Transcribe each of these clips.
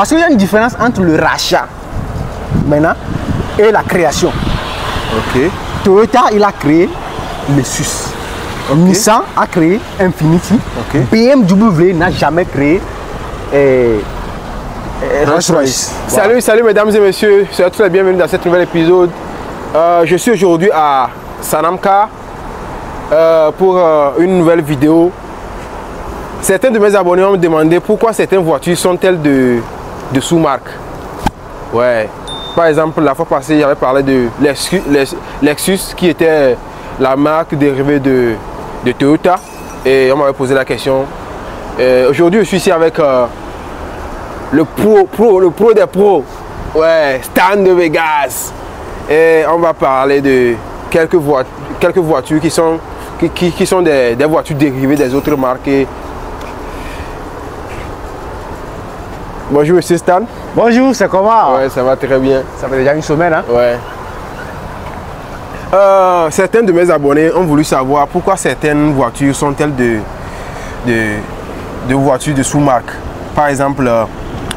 Parce qu'il y a une différence entre le rachat maintenant et la création. Ok. Toyota, il a créé Lexus. Nissan a créé Infiniti. BMW n'a jamais créé Rolls-Royce. Voilà. Salut mesdames et messieurs, soyez tous les bienvenus dans cet nouvel épisode. Je suis aujourd'hui à Sanamcar pour une nouvelle vidéo. Certains de mes abonnés ont me demandé pourquoi certaines voitures sont-elles de sous-marque. Ouais. Par exemple, la fois passée, j'avais parlé de Lexus qui était la marque dérivée de Toyota. Et on m'avait posé la question. Aujourd'hui, je suis ici avec le pro des pros. Ouais, Stan de Vegas. Et on va parler de quelques voitures qui sont des voitures dérivées des autres marques. Bonjour monsieur Stan. Bonjour, c'est comment? Ouais, ça va très bien. Ça fait déjà une semaine, hein? Ouais. Certains de mes abonnés ont voulu savoir pourquoi certaines voitures sont-elles de voitures de sous-marque. Par exemple,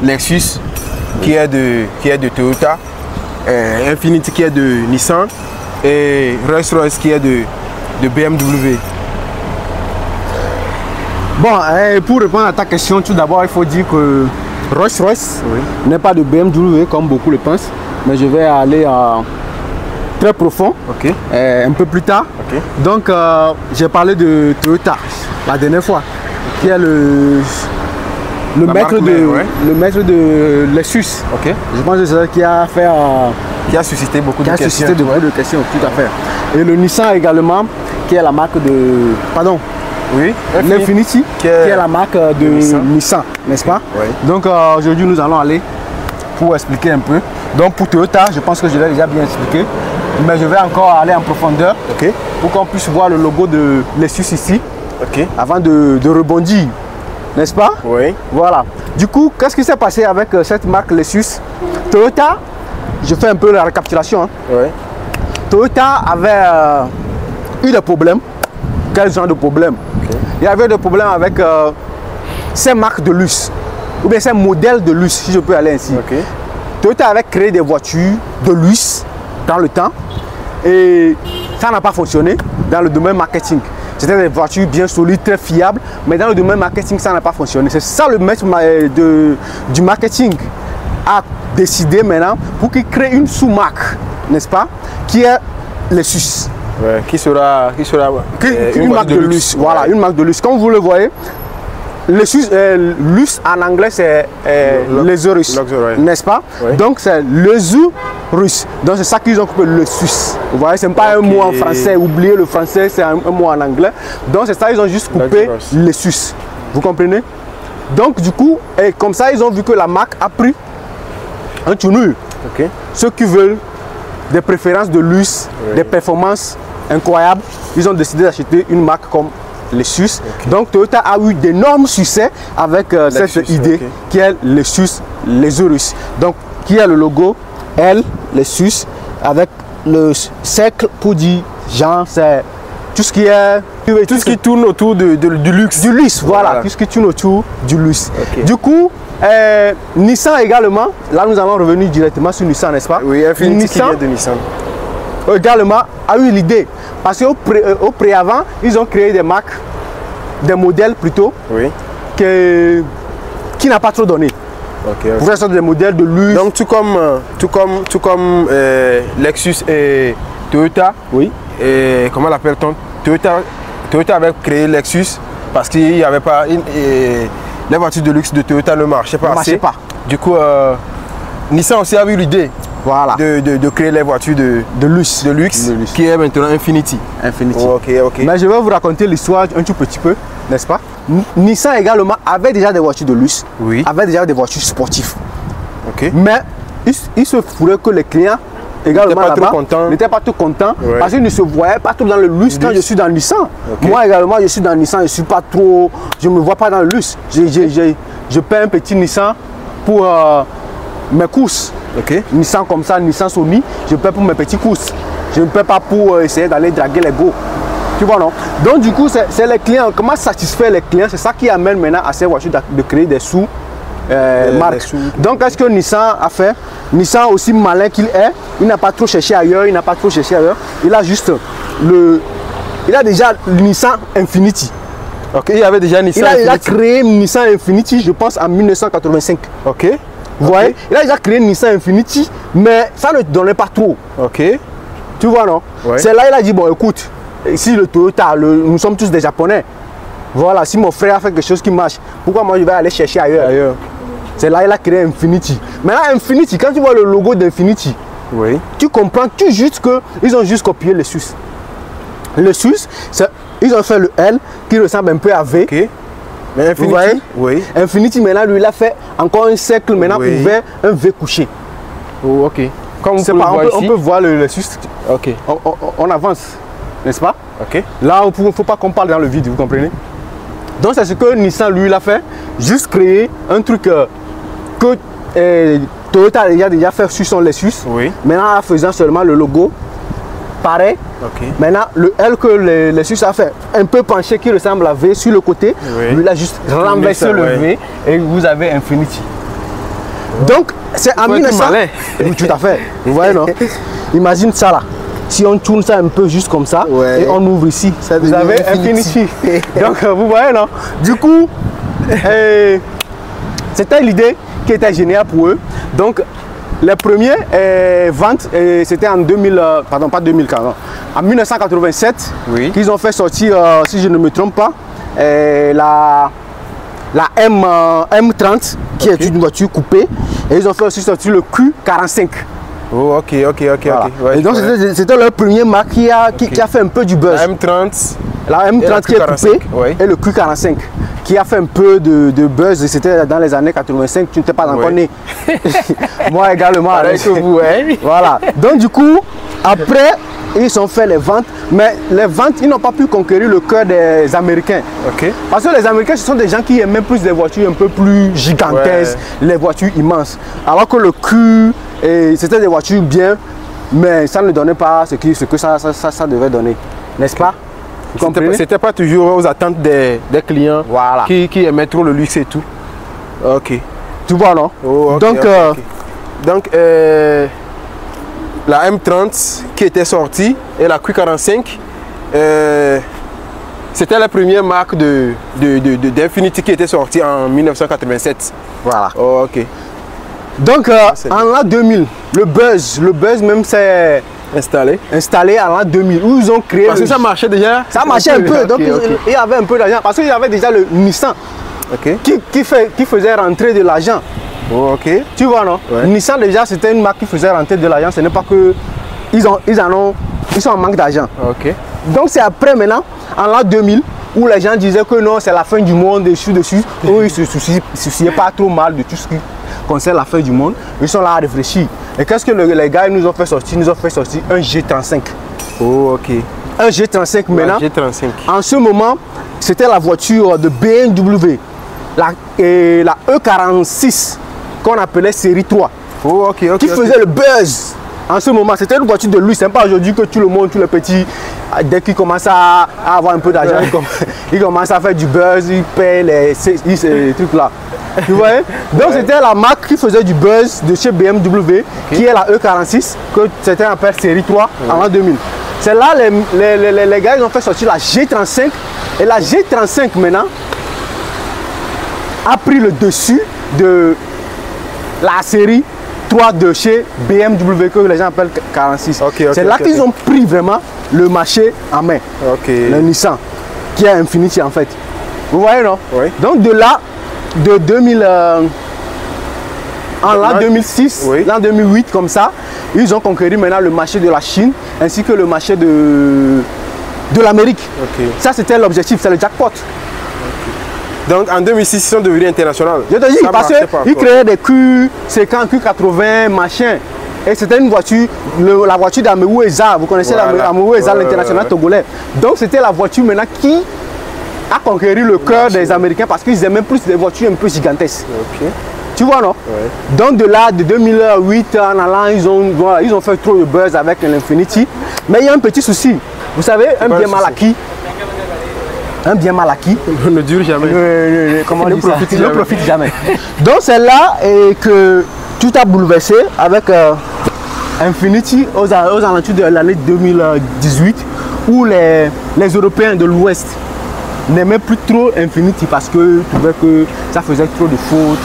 Lexus qui est de Toyota, Infiniti qui est de Nissan et Rolls-Royce qui est de BMW. Bon, pour répondre à ta question, tout d'abord, il faut dire que Rolls-Royce n'est pas de BMW comme beaucoup le pensent, mais je vais aller très profond, un peu plus tard. Donc, j'ai parlé de Toyota la dernière fois, qui est le maître de Lexus. Je pense que c'est ça qui a fait... qui a suscité beaucoup de questions. De questions, tout à fait. Et le Nissan également, qui est la marque de... Pardon. Oui, l'Infiniti, qui est la marque de Nissan, n'est-ce pas? Oui. Donc aujourd'hui nous allons aller pour expliquer un peu. Donc pour Toyota, je pense que je l'ai déjà bien expliqué, mais je vais encore aller en profondeur pour qu'on puisse voir le logo de Lexus ici, avant de rebondir, n'est-ce pas? Oui. Voilà. Du coup, qu'est-ce qui s'est passé avec cette marque Lexus? Toyota, je fais un peu la récapitulation. Hein. Oui. Toyota avait eu des problèmes. Quel genre de problème? Il y avait des problèmes avec ces marques de luxe, ou bien ces modèles de luxe, si je peux aller ainsi. Toyota avait créé des voitures de luxe dans le temps et ça n'a pas fonctionné dans le domaine marketing. C'était des voitures bien solides, très fiables, mais dans le domaine marketing, ça n'a pas fonctionné. C'est ça le maître du marketing a décidé maintenant pour qu'il crée une sous-marque, n'est-ce pas, qui est Lexus. Ouais, qui sera une marque de luxe. Voilà, une marque de luxe. Comme vous le voyez, Lexus, luxe en anglais c'est Lexus, n'est-ce pas? Donc c'est Lexus. Donc c'est ça qu'ils ont coupé Lexus. Vous voyez, c'est pas un mot en français. Oubliez le français, c'est un mot en anglais. Donc c'est ça, ils ont juste coupé Lexus. Vous comprenez? Donc du coup, et comme ça, ils ont vu que la marque a pris un tournure. Ceux qui veulent des préférences de luxe, des performances incroyables, ils ont décidé d'acheter une marque comme Lexus. Donc Toyota a eu d'énormes succès avec cette idée qui est Lexus. Donc qui est le logo L, Lexus, avec le cercle pour dire genre c'est tout ce qui est... Tout ce qui tourne autour du luxe. Du luxe, voilà. Tout ce qui tourne autour du luxe. Du coup, Nissan également, là nous allons revenir directement sur Nissan, n'est-ce pas? Oui, Infiniti qui vient de Nissan. Également a eu l'idée, parce qu'au préavant, ils ont créé des marques, des modèles plutôt, qui n'a pas trop donné. Pour faire des modèles de luxe. Donc tout comme Lexus et Toyota, et comment l'appelle-t-on? Toyota avait créé Lexus parce qu'il n'y avait pas... les voitures de luxe de Toyota ne marchaient pas assez. Du coup, Nissan aussi a eu l'idée de créer les voitures de luxe, qui est maintenant Infiniti. Mais je vais vous raconter l'histoire un tout petit peu, n'est-ce pas? Nissan également avait déjà des voitures de luxe, avait déjà des voitures sportives. Mais il se fourrait que les clients également n'étaient pas trop contents parce qu'ils ne se voyaient pas trop dans le luxe quand je suis dans Nissan. Moi également, je suis dans Nissan, je ne me vois pas dans le luxe. Je paie un petit Nissan pour mes courses. Nissan comme ça, Nissan Sony, je paie pour mes petits courses. Je ne paie pas pour essayer d'aller draguer les gros. Tu vois, non? Donc du coup, c'est les clients. Comment satisfaire les clients? C'est ça qui amène maintenant à ces voitures de créer des sous marques. Donc, qu'est-ce que Nissan a fait? Nissan, aussi malin qu'il est, il n'a pas trop cherché ailleurs, il a juste il a déjà le Nissan Infiniti. Ok, il y avait déjà Nissan Infiniti. Il a créé Nissan Infiniti, je pense, en 1985. Ok. Vous voyez? Il a déjà créé Nissan Infiniti, mais ça ne donnait pas trop. Ok. Tu vois, non? Ouais. C'est là il a dit, bon, écoute, ici le Toyota, nous sommes tous des Japonais. Voilà, si mon frère a fait quelque chose qui marche, pourquoi moi je vais aller chercher ailleurs? C'est là il a créé Infiniti. Maintenant, Infiniti, quand tu vois le logo d'Infiniti, oui, tu comprends tout juste qu'ils ont juste copié le Suisse. Le Suisse, ils ont fait le L qui ressemble un peu à V. Okay. Mais Infiniti, vous voyez? Oui. Infiniti, maintenant, lui, il a fait encore un cercle maintenant ouvert, un V couché. Oh, ok. Comme on peut voir le Suisse. Ok. On avance, n'est-ce pas? Ok. Là, il ne faut pas qu'on parle dans le vide, vous comprenez? Donc, c'est ce que Nissan, lui, il a fait. Juste créer un truc que Toyota a déjà fait sur les Suisses. Oui. Maintenant, en faisant seulement le logo, pareil. Okay. Maintenant, le L que les Suisses a fait, un peu penché qui ressemble à V sur le côté, lui, il a juste renversé le V et vous avez Infiniti. Donc, c'est en 1900. Tout à fait. Vous voyez, non? Imagine ça là. Si on tourne ça un peu juste comme ça et on ouvre ici, ça vous avez Infiniti. Donc, vous voyez, non? Du coup, c'était l'idée qui était géniale pour eux. Donc, les premières ventes, c'était en 2000, pardon, pas 2040, en 1987, oui, qu'ils ont fait sortir, si je ne me trompe pas, la M30, qui est une voiture coupée, et ils ont fait aussi sortir le Q45. Oh, ok. Voilà. Ouais, et donc, c'était leur premier marque qui a fait un peu du buzz. La M30 qui est coupée, oui, et le Q45 qui a fait un peu de buzz, et c'était dans les années 85, tu n'étais pas encore né. Moi également. Pareil que vous, hein? Voilà. Donc du coup, après, ils ont fait les ventes, mais les ventes, ils n'ont pas pu conquérir le cœur des Américains. Okay. Parce que les Américains, ce sont des gens qui aiment plus des voitures un peu plus gigantesques, les voitures immenses. Alors que le Q, c'était des voitures bien, mais ça ne donnait pas ce que ça devait donner. N'est-ce pas? C'était pas toujours aux attentes des clients, voilà, qui aimaient trop le luxe et tout. Ok. Tu vois, non? Oh, okay, donc, la M30 qui était sortie et la Q45, c'était la première marque d'Infiniti qui était sortie en 1987. Voilà. Oh, ok. Donc, en l'an 2000, le buzz même c'est installé en l'an 2000, où ils ont créé. Parce que ça marchait déjà. Ça marchait un peu, donc il y avait un peu d'argent. Parce qu'il y avait déjà le Nissan qui faisait rentrer de l'argent. Oh, ok. Tu vois, non? Ouais. Nissan, déjà, c'était une marque qui faisait rentrer de l'argent. Ce n'est pas que ils sont en manque d'argent. Ok. Donc, c'est après maintenant, en l'an 2000, où les gens disaient que non, c'est la fin du monde, dessus, où ils ne se souciaient pas trop mal de tout ce qui concerne la fin du monde. Ils sont là à réfléchir. Et qu'est-ce que les gars nous ont fait sortir? Ils nous ont fait sortir un G35. Oh, ok. Un G35 maintenant. G35. En ce moment, c'était la voiture de BMW, la E46, qu'on appelait série 3. Oh, ok. Qui faisait le buzz. En ce moment, c'était une voiture de luxe. Ce n'est pas aujourd'hui que tout le monde, tous les petits, dès qu'ils commencent à avoir un peu d'argent, ils commencent à faire du buzz, ils paient ces trucs-là. Tu vois? Donc, c'était la marque qui faisait du buzz de chez BMW, qui est la E46, que certains appellent série 3 en l'an 2000. C'est là les gars, ils ont fait sortir la G35. Et la G35 maintenant a pris le dessus de la série 3 de chez BMW que les gens appellent 46. C'est là qu'ils ont pris vraiment le marché en main. Le Nissan, qui est Infiniti en fait. Vous voyez, non? Oui. Donc de là, de 2000, en l'an 2006, l'an 2008 comme ça, ils ont conquéri maintenant le marché de la Chine ainsi que le marché de l'Amérique. Ça c'était l'objectif, c'est le jackpot. Donc en 2006, ils sont devenus internationaux. Je te dis, parce qu'ils créaient des Q50, Q80, machin. Et c'était une voiture, la voiture d'Ameou Eza. Vous connaissez l'Ameou Eza, l'international togolais. Donc c'était la voiture maintenant qui a conquéri le cœur des Américains parce qu'ils aimaient plus des voitures un peu gigantesques. Tu vois, non? Donc de là, de 2008 en allant, ils ont fait trop de buzz avec l'Infiniti. Mais il y a un petit souci. Vous savez, un bien mal acquis, un bien mal acquis. Ne dure jamais. Comment on dit ça? Ne profite jamais. Donc c'est là que tout a bouleversé avec Infinity aux alentours de l'année 2018 où les Européens de l'Ouest n'aimaient plus trop Infinity parce qu'ils trouvaient que ça faisait trop de fautes,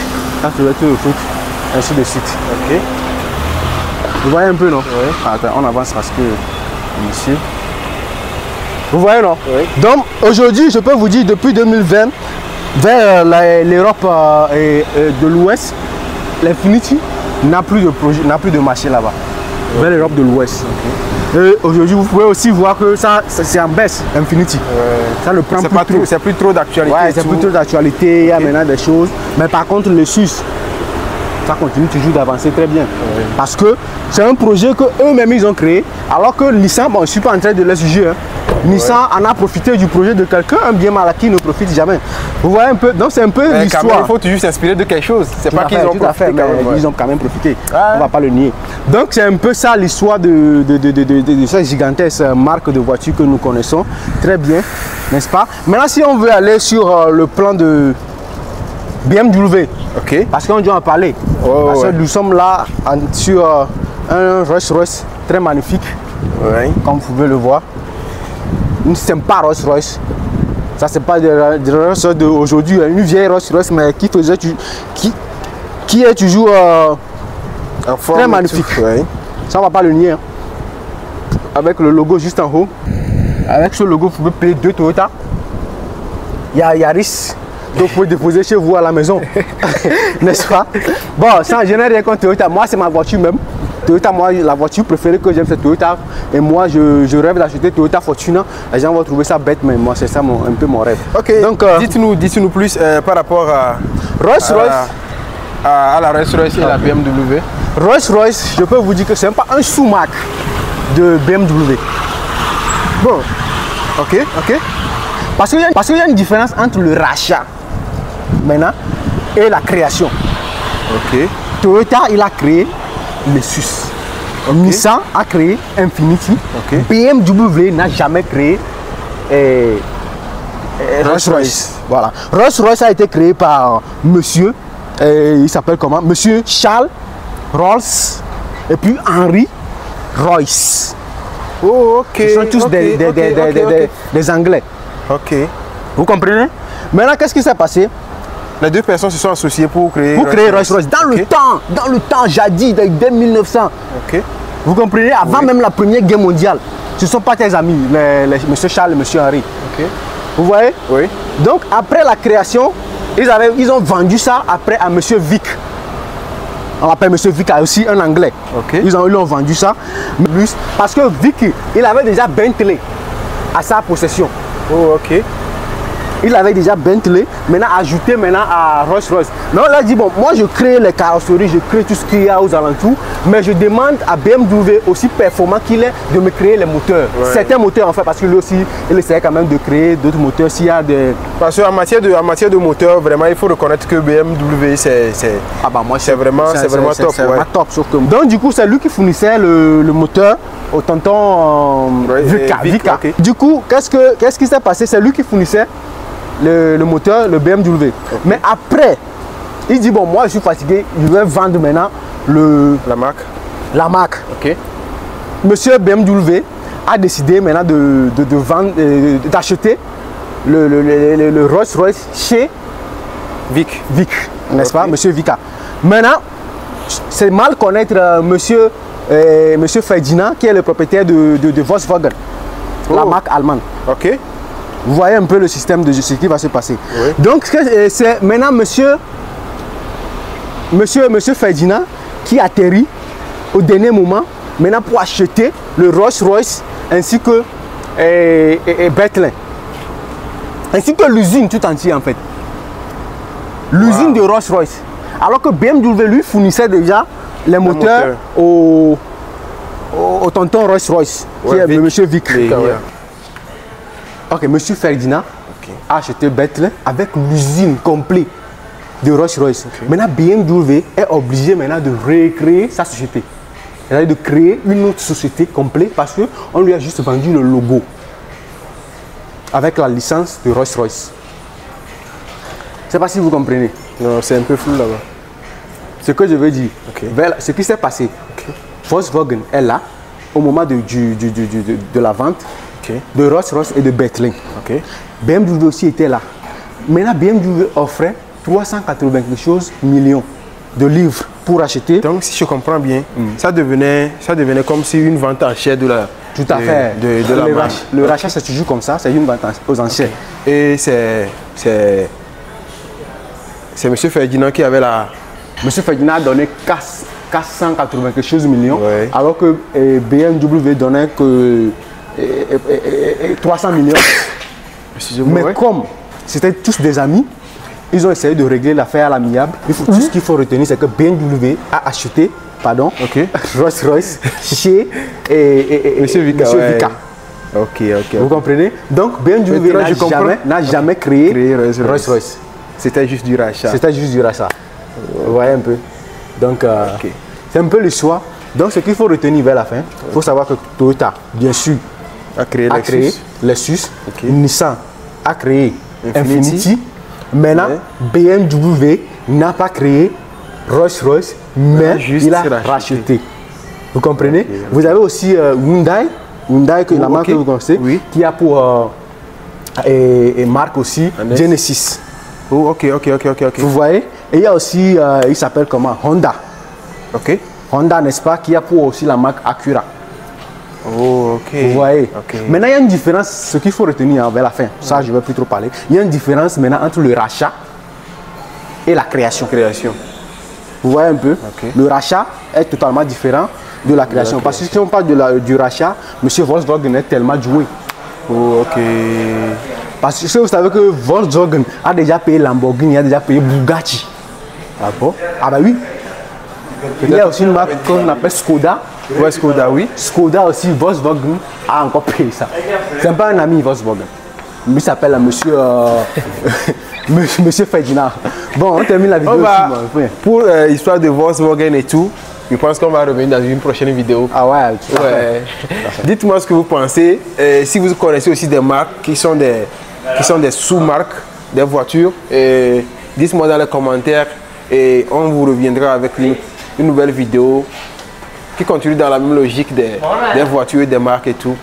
ainsi de suite. Ok. Vous voyez un peu, non? Oui. Attends, on avance parce que monsieur. Vous voyez, non? Oui. Donc aujourd'hui, je peux vous dire, depuis 2020, vers l'Europe de l'Ouest, l'Infinity n'a plus de projet, n'a plus de marché là-bas. Oui. Vers l'Europe de l'Ouest. Okay. Et aujourd'hui, vous pouvez aussi voir que ça c'est en baisse, Infinity. Ça ne prend plus trop. C'est plus trop d'actualité. Ouais, c'est plus trop d'actualité, il y a maintenant des choses. Mais par contre, le SUS, ça continue toujours d'avancer très bien. Oui. Parce que c'est un projet qu'eux-mêmes ils ont créé, alors que Nissan, bon, je ne suis pas en train de les juger. Hein. Nissan en a profité du projet de quelqu'un, un bien mal acquis ne profite jamais. Vous voyez un peu, donc c'est un peu l'histoire. Il faut toujours s'inspirer de quelque chose. C'est pas qu'ils ont profité. Ils ont quand même profité. On ne va pas le nier. Donc c'est un peu ça l'histoire de cette gigantesque marque de voiture que nous connaissons très bien, n'est-ce pas? Maintenant, si on veut aller sur le plan de BMW, okay. Parce qu'on doit en parler. Parce que nous sommes là sur un Rolls-Royce très magnifique, comme vous pouvez le voir. Une sympa Rolls-Royce. Ça, c'est pas des Rolls-Royce d'aujourd'hui, une vieille Rolls-Royce, mais qui est toujours très magnifique. Ça, on va pas le nier. Hein. Avec le logo juste en haut. Avec ce logo, vous pouvez payer 2 Toyota. Il y a Yaris. Donc vous pouvez déposer chez vous à la maison. N'est-ce pas? Bon, ça, je n'ai rien contre Toyota. Moi, c'est ma voiture même. Toyota, moi, la voiture préférée que j'aime, c'est Toyota. Et moi, je rêve d'acheter Toyota Fortuner. Les gens vont trouver ça bête, mais moi, c'est ça un peu mon rêve. Ok, donc dites-nous plus par rapport à Rolls-Royce. À la Rolls-Royce et la BMW. Rolls-Royce, je peux vous dire que c'est pas un sous-marque de BMW. Bon, ok. Parce qu'il y a une différence entre le rachat maintenant et la création. Ok. Toyota, il a créé le SUS. Nissan a créé Infinity. BMW n'a jamais créé Rolls-Royce. Voilà. Rolls-Royce a été créé par monsieur, il s'appelle comment? Monsieur Charles Rolls et puis Henry Royce. Oh, ok. Ils sont tous des Anglais. Ok. Vous comprenez? Maintenant, qu'est-ce qui s'est passé? Les deux personnes se sont associées pour créer Rolls-Royce. Dans le temps, jadis, dès 1900. Ok. Vous comprenez? Avant même la Première Guerre mondiale. Ce ne sont pas tes amis, M. Charles et M. Henry. Ok. Vous voyez? Oui. Donc, après la création, ils ont vendu ça après à M. Vick. On l'appelle M. Vick, aussi un Anglais. Okay. Ils l'ont vendu ça. Parce que Vick, il avait déjà Bentley à sa possession. Oh, ok. Il avait déjà Bentley, maintenant ajouté à Rolls-Royce. Non, il a dit, bon, moi je crée les carrosseries, je crée tout ce qu'il y a aux alentours, mais je demande à BMW, aussi performant qu'il est, de me créer les moteurs. Ouais. Certains moteurs en fait, parce que lui aussi, il essayait quand même de créer d'autres moteurs s'il y a des... Parce qu'en matière de moteur, vraiment, il faut reconnaître que BMW, c'est vraiment top. C'est vraiment top. Sauf que... Donc du coup, c'est lui qui fournissait le moteur au tonton Vika. Okay. Du coup, qu'est-ce qui s'est passé? C'est lui qui fournissait le moteur, le BMW. Okay. Mais après, il dit, bon, moi je suis fatigué, je vais vendre maintenant la marque. Okay. Monsieur BMW a décidé maintenant de vendre, d'acheter le Rolls-Royce chez Vick, n'est-ce pas, Monsieur Vika. Maintenant, c'est mal connaître Monsieur Ferdinand, qui est le propriétaire de Volkswagen, la marque allemande. Ok. Vous voyez un peu le système de ce qui va se passer. Oui. Donc, c'est maintenant Monsieur Ferdinand qui atterrit au dernier moment maintenant pour acheter le Rolls-Royce ainsi que Bentley. Ainsi que l'usine tout entière en fait. L'usine de Rolls-Royce. Alors que BMW lui fournissait déjà les moteurs au tonton Rolls-Royce, qui est Monsieur Vick. Ok, Monsieur Ferdinand a acheté Bentley avec l'usine complète de Rolls-Royce. Maintenant, BMW est obligé maintenant de recréer sa société. C'est-à-dire de créer une autre société complète parce qu'on lui a juste vendu le logo. avec la licence de Rolls-Royce. Je ne sais pas si vous comprenez. Non, c'est un peu flou là-bas. Ce que je veux dire, Okay. Ce qui s'est passé, Volkswagen est là au moment de la vente de Rolls-Royce et de Bentley. BMW aussi était là. Maintenant, BMW offrait 380 quelque chose millions de livres pour acheter. Donc, si je comprends bien, ça devenait comme si une vente en chair de la. Tout à fait. De la marque. Le rachat, c'est toujours comme ça, c'est une vente aux enchères. Et c'est M. Ferdinand qui avait la. M. Ferdinand a donné 480 quelque chose millions, Ouais. alors que BMW donnait que 300 millions. Mais ouais. comme c'était tous des amis, ils ont essayé de régler l'affaire à l'amiable. Tout ce qu'il faut retenir, c'est que BMW a acheté Rolls-Royce chez Monsieur Vika. Ok. Vous comprenez? Donc BMW n'a jamais créé Rolls-Royce. C'était juste du rachat. C'était juste du rachat. Vous voyez un peu. Donc c'est un peu le choix. Donc ce qu'il faut retenir vers la fin, il faut savoir que Toyota, bien sûr, a créé Lexus. Nissan a créé Infiniti. Maintenant, BMW n'a pas créé Rolls-Royce, mais il a racheté. Vous comprenez? Vous avez aussi Hyundai, que la marque que vous connaissez, qui a pour marque aussi Genesis. Ok. Vous voyez? Et il y a aussi, il s'appelle comment? Honda. Honda, n'est-ce pas? Qui a pour aussi la marque Acura. Vous voyez? Maintenant, il y a une différence, ce qu'il faut retenir vers la fin. Ça, je ne vais plus trop parler. Il y a une différence maintenant entre le rachat et la création. Vous voyez un peu? Le rachat est totalement différent de la création. Parce que si on parle du rachat, M. Volkswagen est tellement doué. Parce que vous savez que Volkswagen a déjà payé Lamborghini, a déjà payé Bugatti. Ah bon? Ah bah oui. Il y a aussi une marque qu'on appelle Skoda. Ouais, Skoda, oui. Skoda aussi, Volkswagen a encore payé ça. C'est pas un ami Volkswagen. Il s'appelle Monsieur Ferdinand. Bon, on termine la vidéo ici. Pour l'histoire de Volkswagen et tout, je pense qu'on va revenir dans une prochaine vidéo. Ah ouais. Dites-moi ce que vous pensez. Si vous connaissez aussi des marques qui sont des sous-marques des voitures, dites-moi dans les commentaires et on vous reviendra avec une nouvelle vidéo qui continue dans la même logique des voitures, des marques et tout.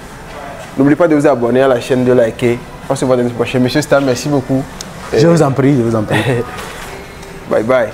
N'oubliez pas de vous abonner à la chaîne, de liker. On se voit dans une prochaine. Monsieur Stan, merci beaucoup. Je vous en prie. Bye bye.